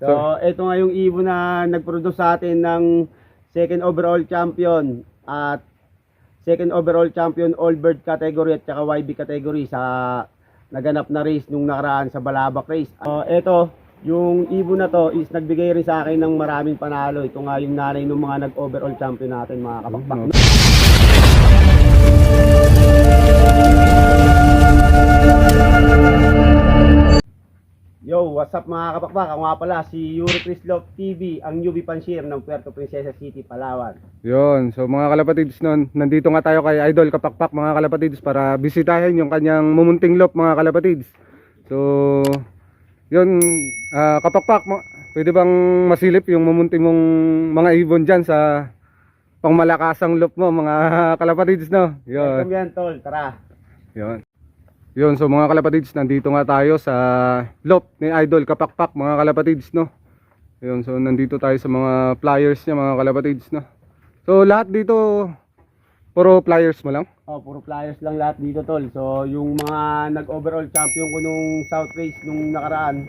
So, ito nga yung ibon na nag-produce sa atin ng second overall champion at second overall champion all bird category at saka YB category sa naganap na race nung nakaraan sa Balabac race. Ito, yung ibon na to is nagbigay rin sa akin ng maraming panalo. Ito nga yung nanay ng mga nag-overall champion natin, mga kapakpak. Yo, what's up mga kapakpak? Ako nga pala si Yuri Crislov TV, ang newbie pansier ng Puerto Princesa City, Palawan. Yun, so mga kalapatids nun, nandito nga tayo kay Idol Kapakpak mga kalapatids para bisitahin yung kanyang mumunting lop mga kalapatids. So, yun, Kapakpak, pwede bang masilip yung mumunting mong mga ibon dyan sa pangmalakasang lop mo mga kalapatids, no? Yun. Welcome yan, tol, tara. Yun, so mga kalapatids, nandito nga tayo sa lop ni Idol Kapakpak mga kalapatids, no? Yun, so nandito tayo sa mga flyers niya mga kalapatids, no? So lahat dito puro flyers mo lang? Puro flyers lang lahat dito, tol. So yung mga nag-overall champion ko nung South Race nung nakaraan,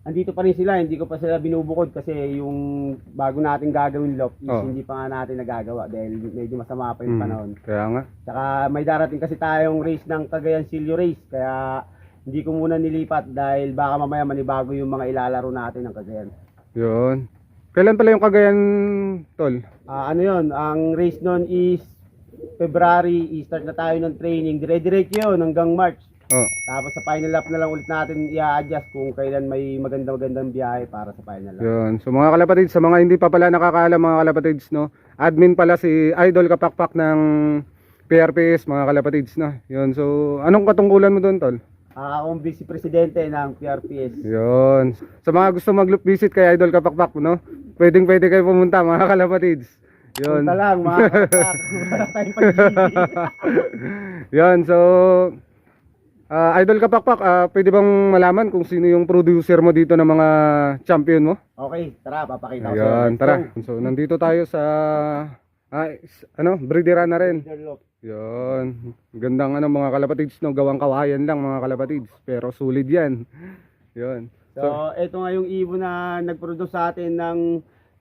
andito pa rin sila, hindi ko pa sila binubukod kasi yung bago natin gagawin lop is hindi pa nga natin nagagawa dahil medyo masama pa yung panahon. Kaya nga. Tsaka may darating kasi tayong race ng Cagayan Silio Race, kaya hindi ko muna nilipat dahil baka mamaya manibago yung mga ilalaro natin ng Cagayan. Yun. Kailan pala yung Cagayan, tol? Ano yun, ang race nun is February, i-start na tayo ng training, dire-diretso yun hanggang March. Tapos sa final lap na lang ulit natin i-adjust kung kailan may magandang biyahe para sa final lap. Yun. So mga kalapatids, sa mga hindi pa pala nakakaalam mga kalapatids, no? Admin pala si Idol Kapakpak ng PRPS mga kalapatids, no? Yun. So anong katungkulan mo doon, tol? Akong vice presidente ng PRPS. Yun. Sa mga gusto mag-loop visit kay Idol Kapakpak, no? Pwede kayo pumunta mga kalapatids. Yun. Punta lang mga kapakpak. Wala tayong pag-ibig. Yun. So Idol Kapakpak, pwede bang malaman kung sino yung producer mo dito ng mga champion mo? Okay, tara, papakita ko Ayan, sa'yo. tara. So nandito tayo sa breederan na rin. Yun. Gandang mga kalapatids, no, gawang kawayan lang mga kalapatids, pero sulit 'yan. Yun. So, ito nga yung ibon na nag-produce sa atin ng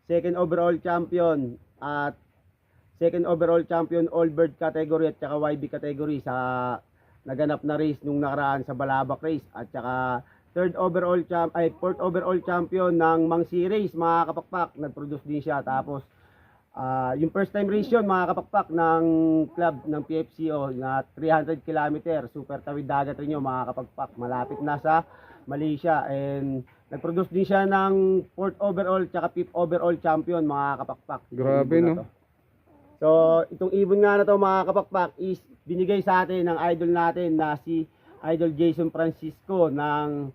second overall champion at second overall champion all bird category at saka YB category sa naganap na race nung nakaraan sa Balabac race at saka fourth overall champion ng Mangsi race mga kapakpak, nag-produce din siya. Tapos yung first time race yun mga kapakpak ng club ng PFCO na 300 km super tawid dagat rin yun mga kapakpak, malapit na sa Malaysia, and nag-produce din siya ng fourth overall tsaka fifth overall champion mga kapakpak. Grabe, no? So, itong ibon nga na to mga kapakpak is binigay sa atin ng idol natin na si Idol Jason Francisco ng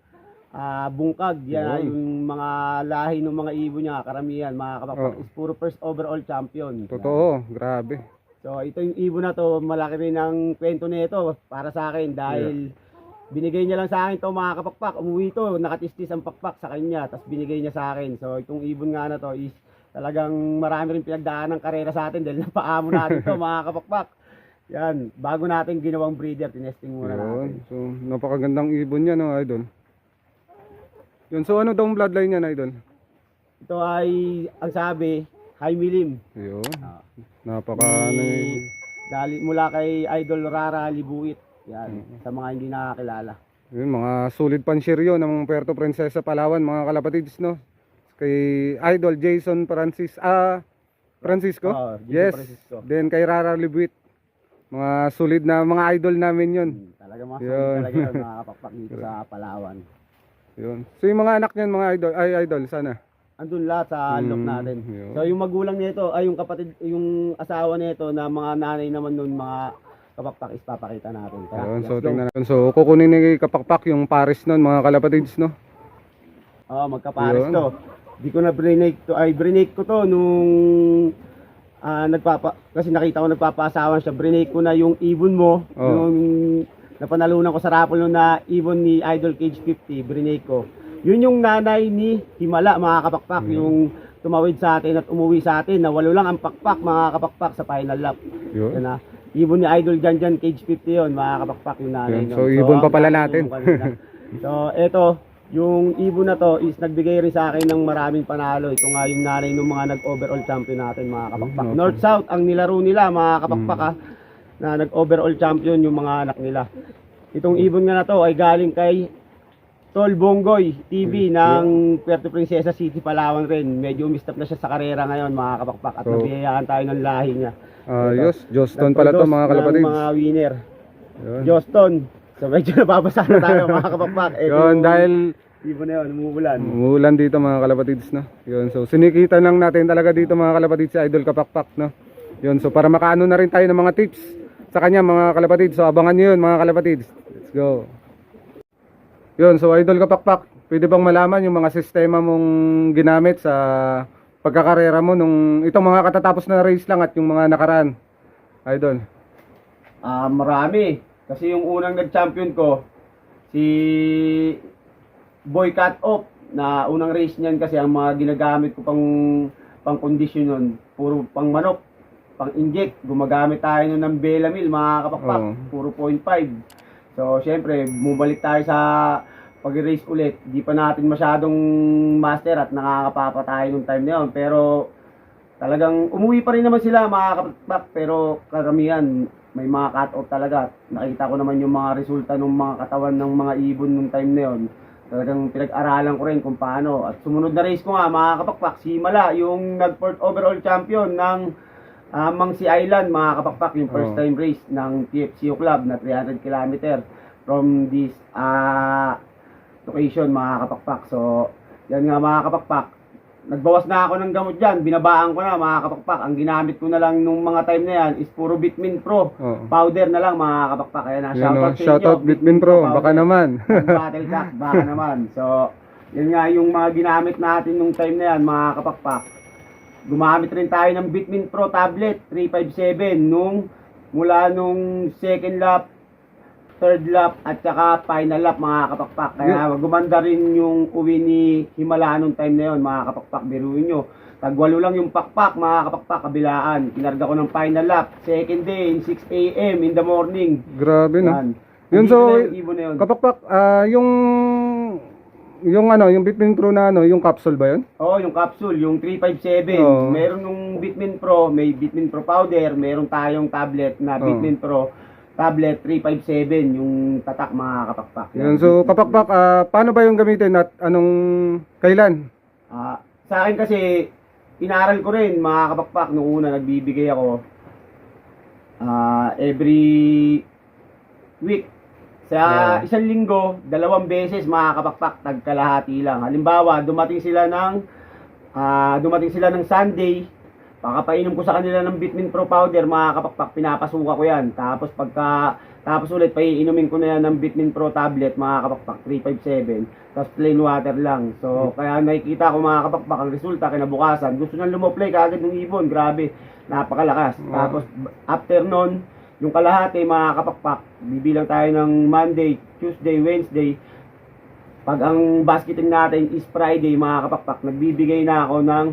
Bungkag. Yan yung mga lahi ng mga ibon niya, karamihan mga kapakpak is puro first overall champion. Totoo, grabe. So, ito yung ibon na to, malaki rin ang kwento nito para sa akin dahil binigay niya lang sa akin to mga kapakpak. Umuwi to, nakatistis ang pakpak sa kanya, tapos binigay niya sa akin. So, itong ibon nga na to is talagang marami rin pinagdaan ng karera sa atin dahil napaamo natin to mga kapakpak. Yan, bago natin ginawang breeder, tinesting muna natin. So, napakagandang ibon niya, no, Idol? Yun, so ano daw ang bloodline niya, Idol? Ito ay, ang sabi, high milim. Yun, Dali mula kay Idol Rara Libuit. Yan, sa mga hindi nakakilala. Yun, mga solid pansier yun ng Puerto Princesa, Palawan, mga kalapatids, no? Kay Idol Jason Francisco. Jason Yes. Francisco. Then kay Rara Libuit. Mga solid na mga idol namin yun. Talaga mga solid talaga yun, mga kapakpak dito sa Palawan. Yun. So yung mga anak niyan, mga idol, sana? Andun lahat sa lock natin. Yun. So yung magulang nito, ay yung kapatid, yung asawa nito na mga nanay naman nun, mga kapakpak is papakita natin. Tara, Yun, let's so go. tingnan natin. So kukunin ni Kapakpak yung pares nun, mga kalapatids, no? Magkapares Yun. to. Di ko na brinake to, brinake ko to nung kasi nakita ko nagpapasawan siya. Brinake ko na yung ibon mo, yung napanalunan ko sa raffle nung na ibon ni Idol Cage 50, brinake ko. Yun yung nanay ni Himala mga kapakpak, yung tumawid sa atin at umuwi sa atin na walo lang ang pakpak mga kapakpak sa final lap. Yun. Yan na. Ibon ni Idol Janjan Cage 50 yun mga kapakpak, yung nanay. Yun. So ibon pa pala natin. So eto, yung ibon na to is nagbigay rin sa akin ng maraming panalo. Ito nga yung nanay ng mga nag-overall champion natin, mga kapakpak. Okay. North-South ang nilaro nila, mga kapakpak ha, na nag-overall champion yung mga anak nila. Itong ibon nga na to ay galing kay Tol Bonggoy TV ng Puerto Princesa City, Palawan rin. Medyo umistap na siya sa karera ngayon, mga kapakpak, at So, nabiyayaan tayo ng lahi niya. Ayos, Joston pala to mga kalapatids. Mga winner. Yun. Joston. So medyo nababasa na tayo, mga kapakpak. Yun, dahil ibon na yun, umuulan. umuulan dito mga kalapatids, no? Yun, so sinikita lang natin talaga dito mga kalapatids si Idol Kapakpak, no? Yun, so para makaano na rin tayo ng mga tips sa kanya mga kalapatids. So abangan nyo yun mga kalapatids. Let's go. Yun, so Idol Kapakpak, pwede bang malaman yung mga sistema mong ginamit sa pagkakarera mo nung itong mga katatapos na race lang at yung mga nakaraan? Idol. Marami. Kasi yung unang nag-champion ko, si Boy Cut Off, na unang race niyan kasi ang mga ginagamit ko pang kondisyon nun, puro pang manok, pang inject, gumagamit tayo nun ng Belamil, mga kapakpak, Oo. puro 0.5. So, syempre, bumalik tayo sa pag-race ulit. Di pa natin masyadong master at nakakapapa tayo nung time na yun. Pero, talagang umuwi pa rin naman sila, mga kapakpak. Pero, karamihan, may mga cut-off talaga. Nakita ko naman yung mga resulta ng mga katawan ng mga ibon nung time na yun. Talagang pinag-aralan ko rin kung paano. At sumunod na race ko nga, mga kapakpak, si Mala, yung nag-fourth overall champion ng Mangsi Island, mga kapakpak, yung first time race ng TFCO Club na 300 km from this location, mga kapakpak. So, yan nga mga kapakpak. Nagbawas na ako ng gamot dyan, binabaan ko na mga kapakpak. Ang ginamit ko na lang nung mga time na yan is puro Bitmin Pro. Powder na lang mga kapakpak. Kaya na, Shoutout Bitmin Pro, baka naman. Battle Cock, baka naman. So, yun nga yung mga ginamit natin nung time na yan, mga kapakpak. Gumamit rin tayo ng Bitmin Pro tablet 357 mula nung second lap, third lap at saka final lap, mga kapakpak. Kaya gumanda rin yung uwi ni Himala nung time na yun, mga kapakpak. Biruin nyo, tagwalo lang yung pakpak, mga kapakpak, kabilaan. Kinarga ko ng final lap, second day, 6 a.m. in the morning. Grabe, no? Yan. Yun, Andito so, na yung ibon na yun. Kapakpak, yung Bitmin Pro na yung capsule ba yun? Oo, yung capsule, yung 357. Oo. Meron nung Bitmin Pro, may Bitmin Pro powder, meron tayong tablet na Bitmin Pro tablet 357, yung tatak, mga kapakpak. Yun, so kapakpak, paano ba yung gamitin at anong kailan? Sa akin kasi, inaral ko rin, mga kapakpak, nung una nagbibigay ako every week. Sa isang linggo, 2 beses, mga kapakpak, tagkalahati lang. Halimbawa, dumating sila ng Sunday, pakapainom ko sa kanila ng Bitmin Pro powder, mga kapakpak, pinapasuka ko yan. Tapos tapos ulit, paiinumin ko na yan ng Bitmin Pro tablet, mga kapakpak, 357. Tapos plain water lang. So, kaya nakikita ko, mga kapakpak, ang resulta kinabukasan. Gusto nang lumoplay kaagad ng ibon, grabe, napakalakas. Tapos, after nun, yung kalahati, mga kapakpak, bibilang tayo ng Monday, Tuesday, Wednesday. Pag ang basketing natin is Friday, mga kapakpak, nagbibigay na ako ng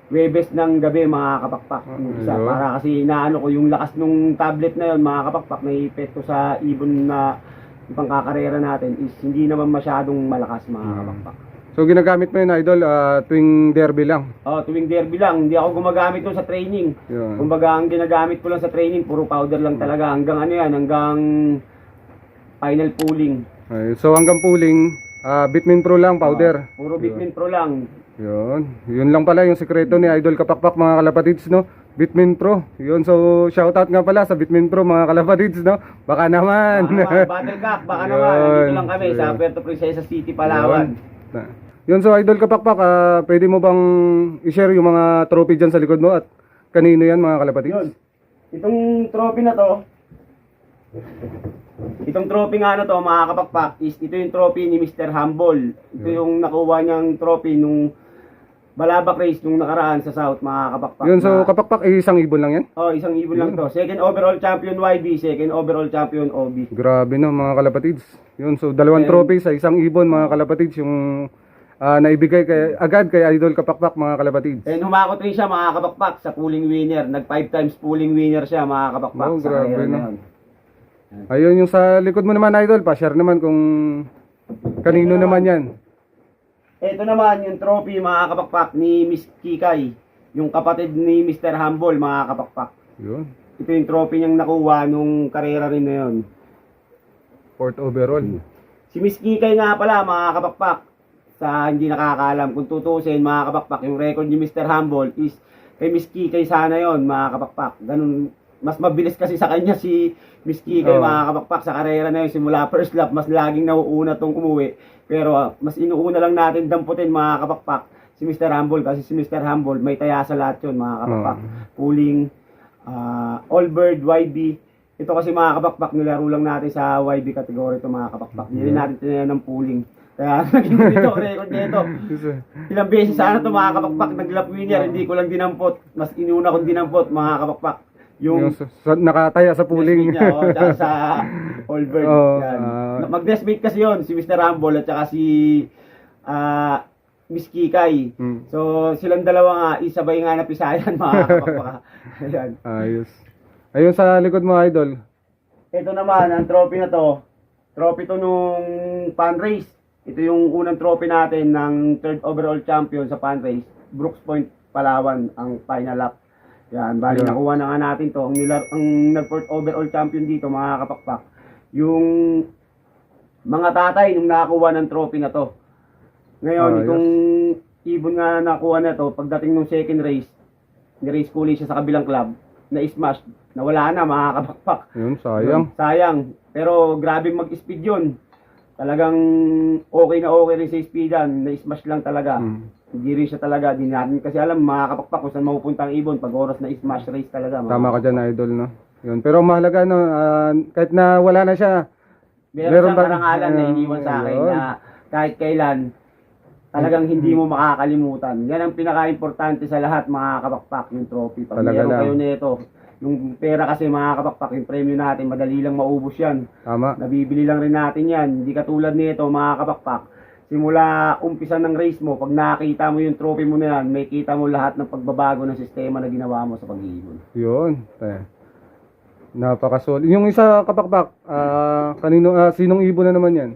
Webes ng gabi, mga kapakpak. Isa, para kasi inaano ko yung lakas nung tablet na yon, mga kapakpak, na epekto sa ibon na pangkakarera natin is hindi naman masyadong malakas, mga kapakpak. So ginagamit mo yun, Idol, tuwing derby lang? Tuwing derby lang. Hindi ako gumagamit doon sa training. Yun. Kumbaga, ang ginagamit ko lang sa training, puro powder lang talaga. Hanggang hanggang final pooling. So hanggang pooling, Bitmin Pro lang, powder? Puro Bitmin Pro lang. Yun lang pala yung sekreto ni Idol Kapakpak, mga kalapatids, no? Bitmin Pro. Yun, so shoutout nga pala sa Bitmin Pro, mga kalapatids, no? Baka naman. Battle Cock, baka naman. Nandito lang kami sa Puerto Princesa City, Palawan. Yun, so Idol Kapakpak, pwede mo bang i-share yung mga trophy dyan sa likod mo at kanino yan, mga kalapatids? Yun. Itong trophy na to, itong trophy nga na to, mga kapakpak, is ito yung trophy ni Mr. Humble. Ito yung nakuha niyang trophy nung Balabak race nung nakaraan sa South, mga kapakpak. Yun, so kapakpak, isang ibon lang yan? Isang ibon lang to. Second overall champion YB, second overall champion OB. Grabe, no, mga kalapatids. Yun, so 2 trophy sa isang ibon, mga kalapatids, yung naibigay agad kay Idol Kapakpak, mga kalapatids. And humakot rin siya, mga kapakpak, sa pooling winner. Nag 5 times pooling winner siya, mga kapakpak. Oh, sa grabe, karera no? na yun. Ayun, yung sa likod mo naman, Idol, pa-share naman kung kanino naman yan. Ito naman yung trophy mga kapakpak ni Miss Kikay, yung kapatid ni Mr. Humble mga kapakpak. Yun. Ito yung trophy niyang nakuha nung karera rin na yun. 4th overall. Si Miss Kikay nga pala mga kapakpak, sa hindi nakakaalam, kung tutusin mga kapakpak, yung record ni Mr. Humble is kay Miss Kikay sana yon mga kapakpak. Ganun, mas mabilis kasi sa kanya si Miss Kikay mga kapakpak sa karera na yun. Simula first lap, mas laging nauuna tong umuwi. Pero mas inuuna lang natin damputin mga kapakpak si Mr. Humble, kasi si Mr. Humble may taya sa lahat yun mga kapakpak. Pooling, Allbird, YB. Ito kasi mga kapakpak, nilaro lang natin sa YB category ito mga kapakpak. Hindi rin natin tinayan ng pooling. Kaya naging dito, record nito. Ilang beses sana ito mga kapakpak, nag-lap winner, hindi ko lang dinampot. Mas inuna kong dinampot mga kapakpak. Yung nakataya sa pooling. Niya, tsaka sa Allbird. Mag-desmate kasi yon si Mr. Rumble at saka si Miss Kikay. So silang dalawa nga, isabay nga napisayan mga kapakpak. Ayan. Ayos. Ayun sa likod mo, Idol. Ito naman, ang trophy na to. Trophy to nung fan race. Ito yung unang trophy natin ng 3rd overall champion sa fan race. Brooks Point, Palawan, ang final lap. Yan, bali nakuha na nga natin to. Ang nag-4th overall champion dito, mga kapakpak. Yung mga tatay nung nakakuha ng trophy na to. Ngayon, itong ibon nga nakuha na to, pagdating ng second race, ni-race ko ulit siya sa kabilang club, na-smash, nawala na mga kapakpak. Yun, sayang. Sayang. Pero grabe mag-speed yun. Talagang okay na okay rin sa speedan, na-smash lang talaga. Hindi rin siya talaga, di natin kasi alam mga kapakpak kung saan mapupunta ang ibon pag oras na smash race talaga. Tama ka dyan, Idol, no? Yun. Pero mahalaga, no, kahit na wala na siya, meron siyang karangalan na iniwan sa akin na kahit kailan, talagang hindi mo makakalimutan. Yan ang pinaka-importante sa lahat mga kapakpak, yung trophy. Pag Talaga meron lang. kayo nito, yung pera kasi mga kapakpak, yung premyo natin, madali lang maubos yan. tama. Nabibili lang rin natin yan. Hindi katulad nito mga kapakpak. Simula umpisa ng race mo, pag nakita mo yung trophy mo na yan, may kita mo lahat ng pagbabago ng sistema na ginawa mo sa pag-iibon. Yun. Napakasolid. Yung isa kapakpak, sinong ibon na naman yan?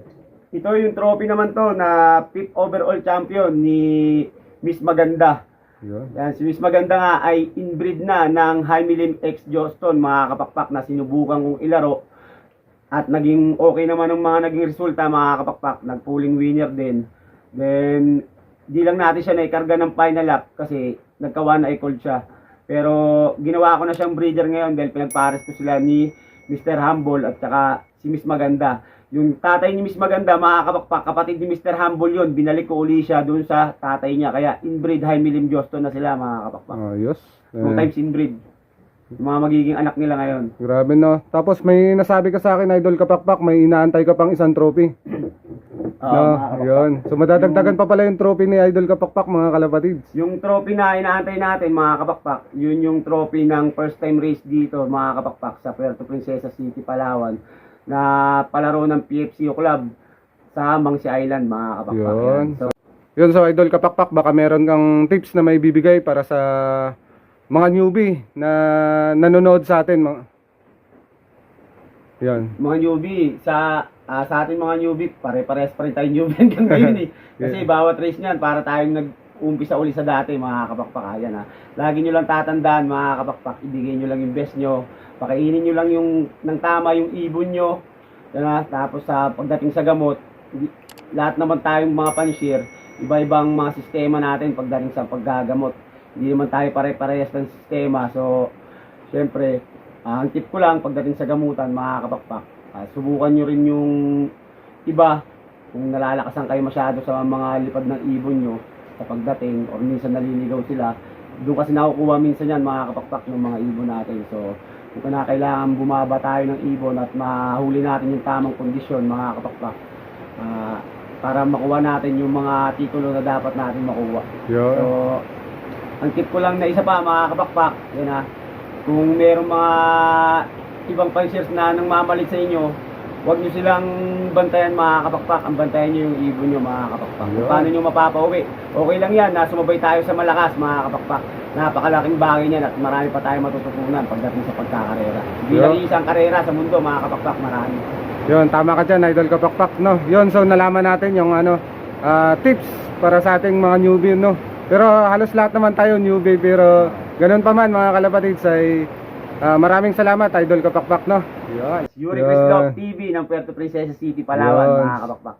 Ito yung trophy naman to na 5th overall champion ni Miss Maganda. Yun. Yan, si Miss Maganda nga ay inbreed na ng Jaime Lim X Johnston mga kapakpak na sinubukan kong ilaro. At naging okay naman ang mga naging resulta mga kapakpak. Nag-pooling winner din. Then, di lang natin siya naikarga ng final lap kasi nagka-one eye cold siya. Pero ginawa ko na siyang breeder ngayon dahil pinagpares ko sila ni Mr. Humble at saka si Miss Maganda. Yung tatay ni Miss Maganda, mga kapakpak, kapatid ni Mr. Humble yun. Binalik ko uli siya doon sa tatay niya. Kaya inbreed Jaime Lim Johnston na sila mga kapakpak. Ayos. 2 times inbreed. Yung mga magiging anak nila ngayon. Grabe, no? Tapos may nasabi ka sa akin, Idol kapakpak, may inaantay ka pang isang trophy. No, yun. So madadagdagan pa pala yung trophy ni Idol kapakpak, mga kalapatids. Yung trophy na inaantay natin mga kapakpak, yun yung trophy ng first time race dito mga kapakpak sa Puerto Princesa City, Palawan na palaro ng PFCO Club sa Mangsi Island mga kapakpak. Yun. So, Yun, so Idol kapakpak, baka meron kang tips na may bibigay para sa mga newbie na nanonood sa atin. Yan. mga newbie, sa ating mga newbie, pare-pares pa rin tayo newbie hanggang ngayon eh. Kasi bawat race niyan, para tayong nag-umpisa uli sa dati mga kapakpak. Ayan ha. Lagi nyo lang tatandaan mga kapakpak, ibigay nyo lang yung best nyo. Pakainin nyo lang yung ng tama yung ibon nyo. Yan ha. Tapos pagdating sa gamot, lahat naman tayong mga panshare, iba-ibang mga sistema natin pagdating sa paggagamot. Hindi naman tayo pare-parehas ng sistema. So, syempre, ang tip ko lang pagdating sa gamutan, mga kapakpak, subukan nyo rin yung iba. Kung nalalakasan kayo masyado sa mga lipad ng ibon nyo sa pagdating, or minsan naliligaw sila, doon kasi nakukuha minsan yan, mga kapakpak, ng mga ibon natin. So, kung kailangan bumaba tayo ng ibon at mahuli natin yung tamang kondisyon, mga kapakpak, para makuha natin yung mga titulo na dapat natin makuha. Yun. So, ang tip ko lang na isa pa mga kapakpak, yun ha, kung merong mga ibang panshares na nang mamalit sa inyo, huwag nyo silang bantayan mga kapakpak, ang bantayan nyo yung ibon nyo mga kapakpak. Kung paano nyo mapapauwi, okay lang yan, sumabay tayo sa malakas mga kapakpak. Napakalaking bagay niyan at marami pa tayong matututunan pagdating sa pagkakarera. Hindi lang isang karera sa mundo mga kapakpak, marami. Yun, tama ka dyan, Idol kapakpak, no? Yun, so nalaman natin yung tips para sa ating mga newbie, no? Pero halos lahat naman tayo newbie, pero ganun pa man mga kalapatids ay maraming salamat Idol Kapakpak, no? Yun. Yuri Yun. Crislov TV ng Puerto Princesa City, Palawan, Yun. mga kapakpak.